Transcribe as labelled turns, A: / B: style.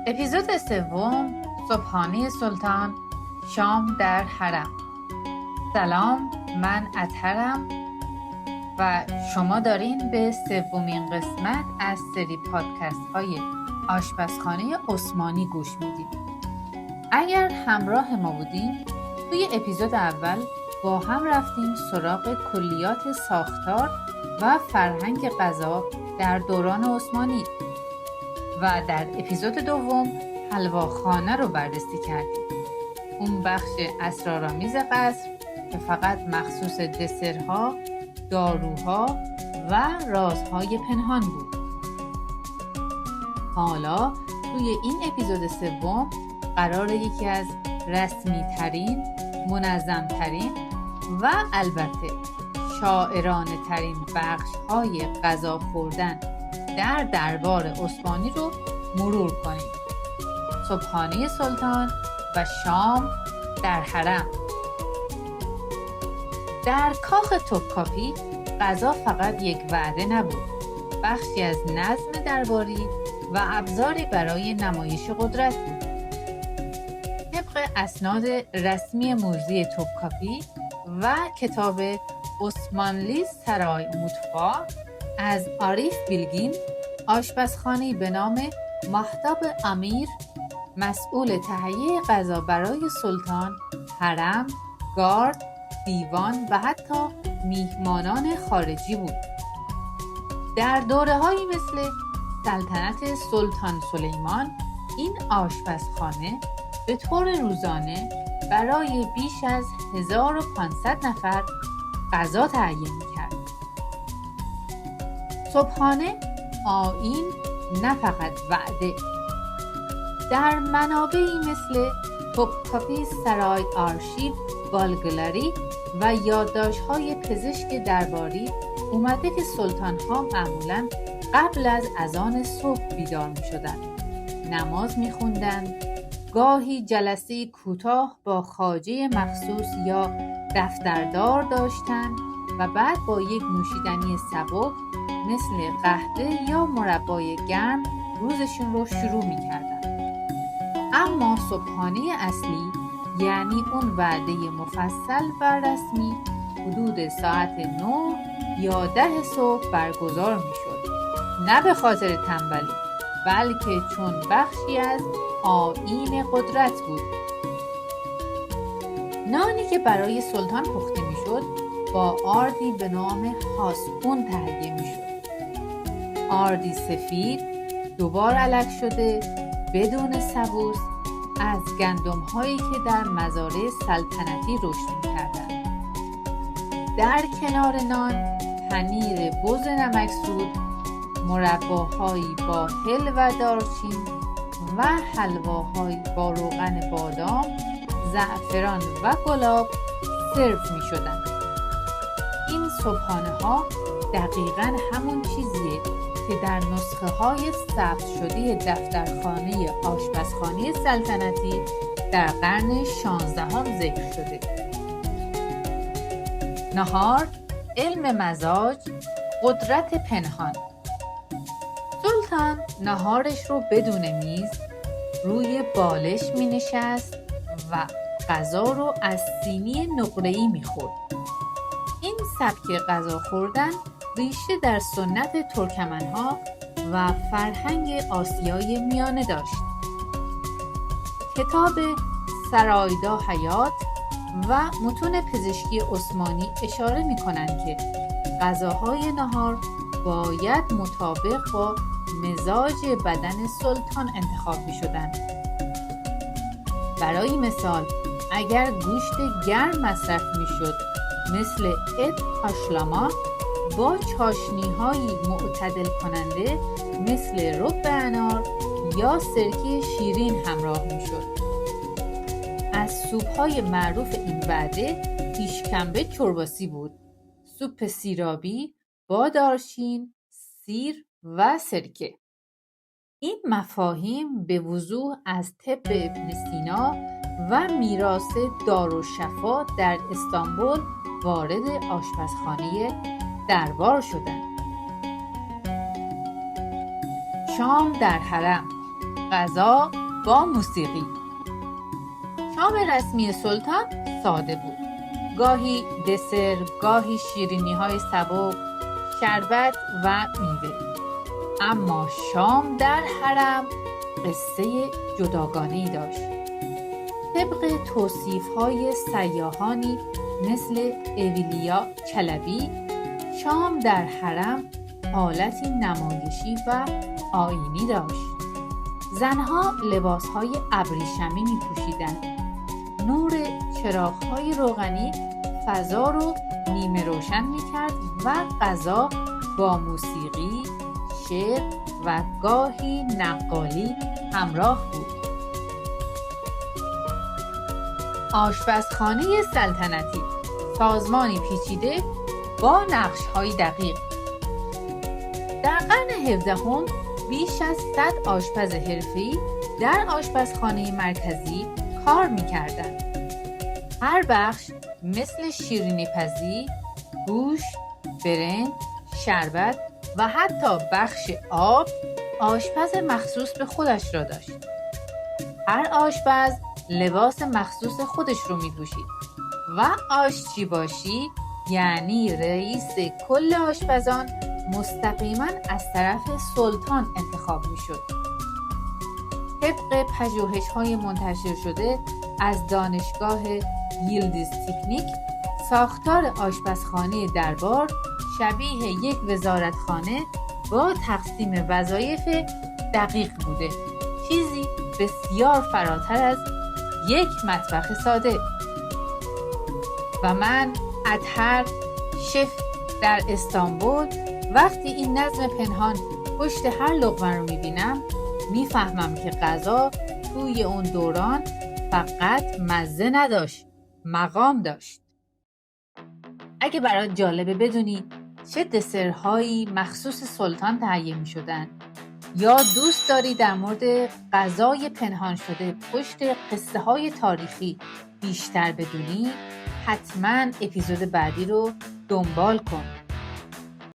A: اپیزود سوم، صبحانه سلطان، شام در حرم. سلام، من اطهرم و شما دارین به سومین قسمت از سری پادکست های آشپزخانه عثمانی گوش میدید. اگر همراه ما بودین، توی اپیزود اول با هم رفتیم سراغ کلیات ساختار و فرهنگ غذا در دوران عثمانی و در اپیزود دوم حلواخانه رو بررسی کردیم. اون بخش اسرارآمیز قصر که فقط مخصوص دسرها، داروها و رازهای پنهان بود. حالا توی این اپیزود سوم قراره یکی از رسمی ترین، منظم ترین و البته شاعرانه ترین بخش های غذا خوردن در دربار عثمانی رو مرور کنیم. صبحانه سلطان و شام در حرم. در کاخ توپکاپی غذا فقط یک وعده نبود، بخشی از نظم درباری و ابزاری برای نمایش قدرت بود. طبق اسناد رسمی موزه توپکاپی و کتاب عثمانلی سرای مطبع از عاریف بیلگین، آشپزخانه‌ای به نام مهتاب امیر مسئول تهیه غذا برای سلطان، حرم، گارد، دیوان و حتی میهمانان خارجی بود. در دوره‌هایی مثل سلطنت سلطان سلیمان، این آشپزخانه به طور روزانه برای بیش از 1500 نفر غذا تهیه می‌کرد. صبحانه آیین نه فقط وعده. در منابعی مثل توپکاپی سرای آرشیو والگلری و یادداشت‌های پزشک درباری اومده که سلطان‌ها معمولاً قبل از اذان صبح بیدار می‌شدند، نماز می‌خوندند، گاهی جلسه کوتاه با خواجه مخصوص یا دفتردار داشتند و بعد با یک نوشیدنی سبک مثل قهوه یا مربای گرم روزشون رو شروع می‌کردند. اما صبحانه اصلی، یعنی اون وعده مفصل و رسمی، حدود ساعت 9 یا 10 صبح برگزار می‌شد. نه به خاطر تنبلی، بلکه چون بخشی از آیین قدرت بود. نانی که برای سلطان پخته می‌شد با آردی به نام هاسپون تهیه می‌شد. آردی سفید، دوبار الک شده، بدون سبوس، از گندم‌هایی که در مزارع سلطنتی رشد می‌کردند. در کنار نان، پنیر بز نمکسود، مرباهایی با هل و دارچین و حلواهایی با روغن بادام، زعفران و گلاب سرو می‌شدند. این صبحانه‌ها دقیقاً همون چیزیه که در نسخه‌های ثبت شده دفترخانه آشپزخانه سلطنتی در قرن 16 ذکر شده. نهار، علم مزاج، قدرت پنهان. سلطان نهارش رو بدون میز روی بالش می نشست و غذا رو از سینی نقره‌ای می خورد. این سبک غذا خوردن ریشه در سنت ترکمنها و فرهنگ آسیای میانه داشت. کتاب سرایدا حیات و متون پزشکی عثمانی اشاره می کنند که غذاهای نهار باید مطابق با مزاج بدن سلطان انتخاب می شدند. برای مثال، اگر گوشت گرم مصرف می شد مثل ات هاشلاما با چاشنی‌های معتدل کننده مثل رب انار یا سرکه شیرین همراه می‌شد. از سوپ‌های معروف این وعده پیشکمبه چرباسی بود، سوپ سیرابی با دارچین، سیر و سرکه. این مفاهیم به وضوح از طب ابن سینا و میراث دارالشفا در استانبول وارد آشپزخانه دربار شدند. شام در حرم. غذا با موسیقی. شام رسمی سلطان ساده بود. گاهی دسر، گاهی شیرینی‌های سبک، شربت و میوه. اما شام در حرم قصه جداگانه‌ای داشت. طبق توصیف‌های سیاحانی مثل اویلیا چلبی، شام در حرم حالتی نمایشی و آیینی داشت. زنها لباسهای ابریشمی می‌پوشیدند. نور چراغ‌های روغنی فضا رو نیمه روشن می‌کرد و غذا با موسیقی، شعر و گاهی نقالی همراه بود. آشپزخانه سلطنتی، سازمانی پیچیده با نقش‌های دقیق. در قرن 17 بیش از 100 آشپز حرفه‌ای در آشپزخانه مرکزی کار می‌کردند. هر بخش مثل شیرینی‌پزی، گوشت، برنج، شربت و حتی بخش آب آشپز مخصوص به خودش را داشت. هر آشپز لباس مخصوص خودش رو می‌پوشید و آشچی باشی یعنی رئیس کل آشپزان مستقیما از طرف سلطان انتخاب می‌شد. طبق پژوهش‌های منتشر شده از دانشگاه ییلدز تکنیک، ساختار آشپزخانه دربار شبیه یک وزارتخانه با تقسیم وظایف دقیق بوده، چیزی بسیار فراتر از یک مطبخ ساده. و من اطهر، شف در استانبول، وقتی این نظم پنهان پشت هر لقمه رو میبینم میفهمم که غذا توی اون دوران فقط مزه نداشت، مقام داشت. اگه برات جالبه بدونی چه دسرهایی مخصوص سلطان تهیه میشدن یا دوست داری در مورد غذای پنهان شده پشت قصه های تاریخی بیشتر بدونی، حتما اپیزود بعدی رو دنبال کن.